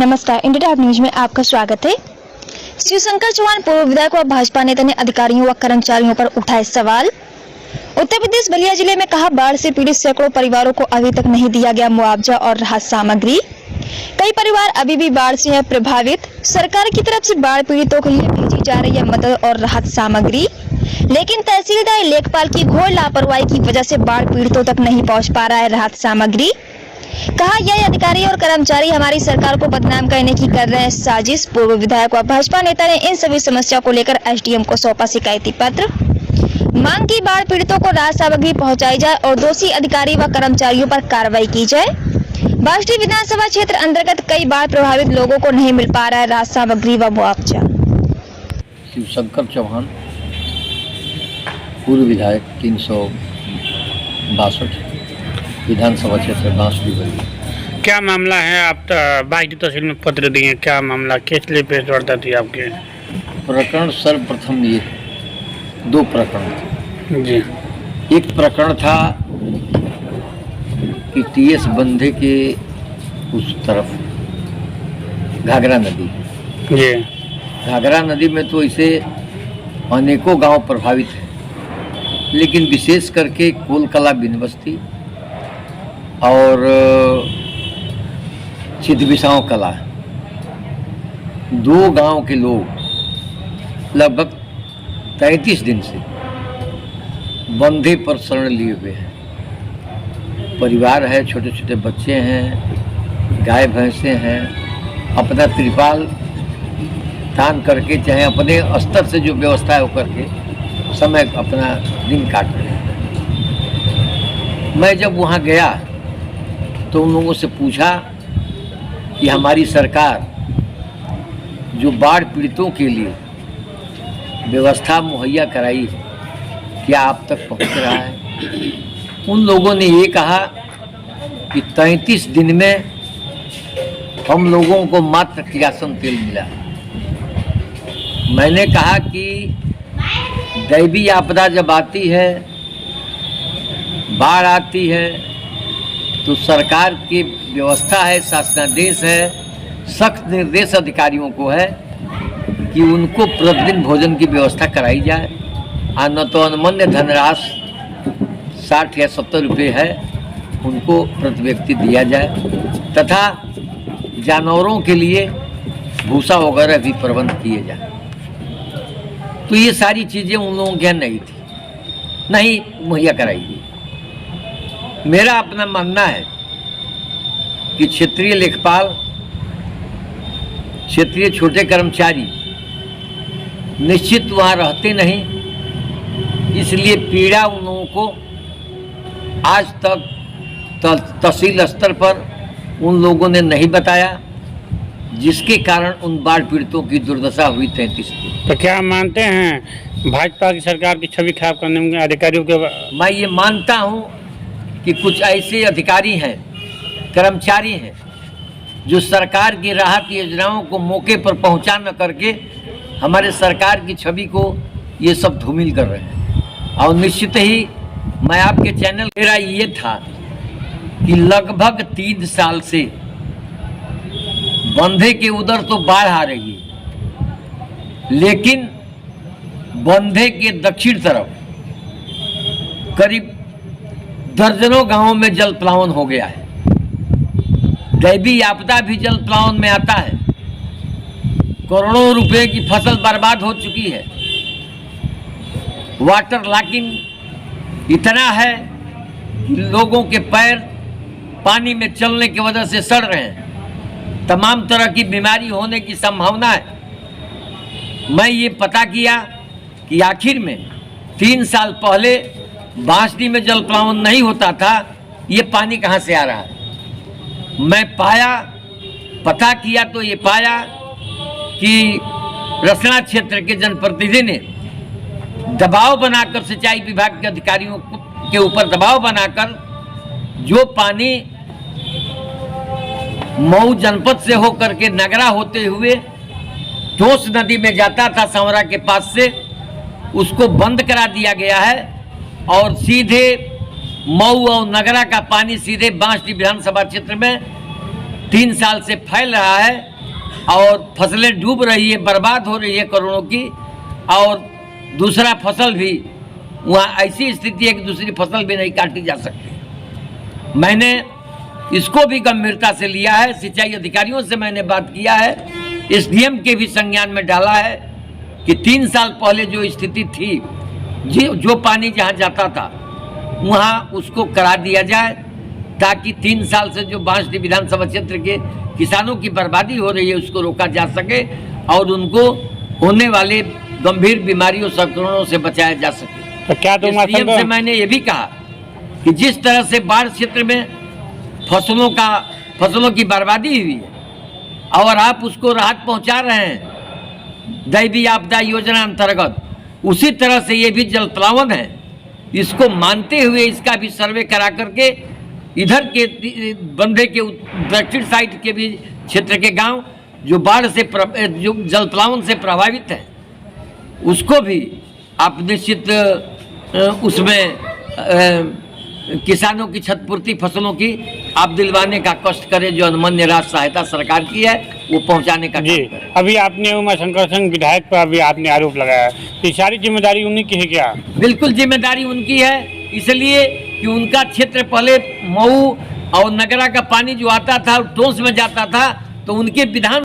नमस्कार, India top news में आपका स्वागत है। शिवशंकर चौहान पूर्व विधायक व भाजपा नेता ने अधिकारियों व कर्मचारियों पर उठाए सवाल। उत्तर प्रदेश बलिया जिले में कहा, बाढ़ से पीड़ित सैकड़ों परिवारों को अभी तक नहीं दिया गया मुआवजा और राहत सामग्री। कई परिवार अभी भी बाढ़ से है प्रभावित। सरकार की तरफ से बाढ़ पीड़ितों के लिए भेजी जा रही है मदद और राहत सामग्री, लेकिन तहसीलदार लेखपाल की घोर लापरवाही की वजह से बाढ़ पीड़ितों तक नहीं पहुंच पा रहा है राहत सामग्री। कहा, यह अधिकारी और कर्मचारी हमारी सरकार को बदनाम करने की कर रहे हैं साजिश। पूर्व विधायक व भाजपा नेता ने इन सभी समस्या को लेकर एसडीएम को सौंपा शिकायती पत्र। मांग की बाढ़ पीड़ितों को राहत सामग्री पहुंचाई जाए और दोषी अधिकारी व कर्मचारियों पर कार्रवाई की जाए। बास्ती विधानसभा क्षेत्र अंतर्गत कई बाढ़ प्रभावित लोगों को नहीं मिल पा रहा है राहत सामग्री व मुआवजा। शिवशंकर चौहान पूर्व विधायक 362 विधानसभा क्षेत्र बांसुरी बलिया। क्या मामला है? आप बास्ती तहसील में पत्र दिए, क्या मामला, किस लिए पेश वार्ता थी आपके? प्रकरण सर्वप्रथम ये 2 प्रकरण थे जी। एक प्रकरण था कि टीएस बंधे के उस तरफ घाघरा नदी, जी, घाघरा नदी में तो इसे अनेकों गांव प्रभावित हैं, लेकिन विशेष करके कोलकला बिनबस्ती और चितबिसाव कला 2 गांव के लोग लगभग 33 दिन से बंधे पर शरण लिए हुए हैं। परिवार है, छोटे छोटे बच्चे हैं, गाय भैंसे हैं। अपना त्रिपाल तान करके, चाहे अपने स्तर से जो व्यवस्था है वो करके समय अपना दिन काट रहे हैं। मैं जब वहाँ गया तो उन लोगों से पूछा कि हमारी सरकार जो बाढ़ पीड़ितों के लिए व्यवस्था मुहैया कराई है, क्या आप तक पहुंच रहा है? उन लोगों ने ये कहा कि 33 दिन में हम लोगों को मात्र किरासन तेल मिला। मैंने कहा कि दैवीय आपदा जब आती है, बाढ़ आती है, तो सरकार की व्यवस्था है, शासनादेश है, सख्त निर्देश अधिकारियों को है कि उनको प्रतिदिन भोजन की व्यवस्था कराई जाए। न तो अनमन्य धनराशि 60 या 70 रुपये है, उनको प्रति व्यक्ति दिया जाए, तथा जानवरों के लिए भूसा वगैरह भी प्रबंध किए जाए। तो ये सारी चीज़ें उन लोगों के यहाँ नहीं थी, नहीं मुहैया कराई गई। मेरा अपना मानना है कि क्षेत्रीय लेखपाल, क्षेत्रीय छोटे कर्मचारी निश्चित वहाँ रहते नहीं, इसलिए पीड़ा उन लोगों को आज तक तहसील स्तर पर उन लोगों ने नहीं बताया, जिसके कारण उन बाढ़ पीड़ितों की दुर्दशा हुई 33 दिन। तो क्या मानते हैं भाजपा की सरकार की छवि खराब करने में अधिकारियों के? मैं ये मानता हूँ कि कुछ ऐसे अधिकारी हैं, कर्मचारी हैं, जो सरकार की राहत योजनाओं को मौके पर पहुंचा न करके हमारे सरकार की छवि को ये सब धूमिल कर रहे हैं। और निश्चित ही मैं आपके चैनल, मेरा ये था कि लगभग 3 साल से बंधे के उधर तो बाढ़ आ रही है, लेकिन बंधे के दक्षिण तरफ करीब दर्जनों गांवों में जल प्लावन हो गया है। दैवीय आपदा भी जल प्लावन में आता है। करोड़ों रुपए की फसल बर्बाद हो चुकी है। वाटर लॉकिंग इतना है कि लोगों के पैर पानी में चलने की वजह से सड़ रहे हैं। तमाम तरह की बीमारी होने की संभावना है। मैं ये पता किया कि आखिर में 3 साल पहले बांसुरी में जल प्लावन नहीं होता था, ये पानी कहाँ से आ रहा है। मैं पता किया तो ये पाया कि रसना क्षेत्र के जनप्रतिनिधि ने दबाव बनाकर, सिंचाई विभाग के अधिकारियों के ऊपर दबाव बनाकर, जो पानी मऊ जनपद से होकर के नगरा होते हुए टोस नदी में जाता था सांवरा के पास से, उसको बंद करा दिया गया है और सीधे मऊ और नगरा का पानी सीधे बांसुरी विधानसभा क्षेत्र में 3 साल से फैल रहा है। और फसलें डूब रही है, बर्बाद हो रही है करोड़ों की, और दूसरा फसल भी वहाँ ऐसी स्थिति है कि दूसरी फसल भी नहीं काटी जा सकती। मैंने इसको भी गंभीरता से लिया है, सिंचाई अधिकारियों से मैंने बात किया है, एसडीएम के भी संज्ञान में डाला है कि 3 साल पहले जो स्थिति थी, जो पानी जहाँ जाता था वहाँ उसको करा दिया जाए, ताकि 3 साल से जो बांसडीह विधानसभा क्षेत्र के किसानों की बर्बादी हो रही है उसको रोका जा सके और उनको होने वाले गंभीर बीमारियों संक्रमणों से बचाया जा सके। तो क्या तुम एसडीएम से मैंने ये भी कहा कि जिस तरह से बाढ़ क्षेत्र में फसलों की बर्बादी हुई है और आप उसको राहत पहुंचा रहे हैं दैवीय आपदा योजना अंतर्गत, उसी तरह से ये भी जल प्लावन है। इसको मानते हुए इसका भी सर्वे करा करके इधर के बंधे के दक्षिण साइड के भी क्षेत्र के गांव जो बाढ़ से जो जल प्लावन से प्रभावित है उसको भी आप निश्चित उसमें किसानों की क्षतिपूर्ति फसलों की आप दिलवाने का कष्ट करें। जो अनुमन्य राशि सहायता सरकार की है वो पहुंचाने का जी। काम करें। अभी आपने उमाशंकर सिंह विधायक पर अभी आपने आरोप लगाया, ये सारी जिम्मेदारी उन्हीं की है क्या? बिल्कुल जिम्मेदारी उनकी है, इसलिए कि उनका क्षेत्र पहले मऊ और नगरा का पानी जो आता था टोंस में जाता था, तो उनके विधान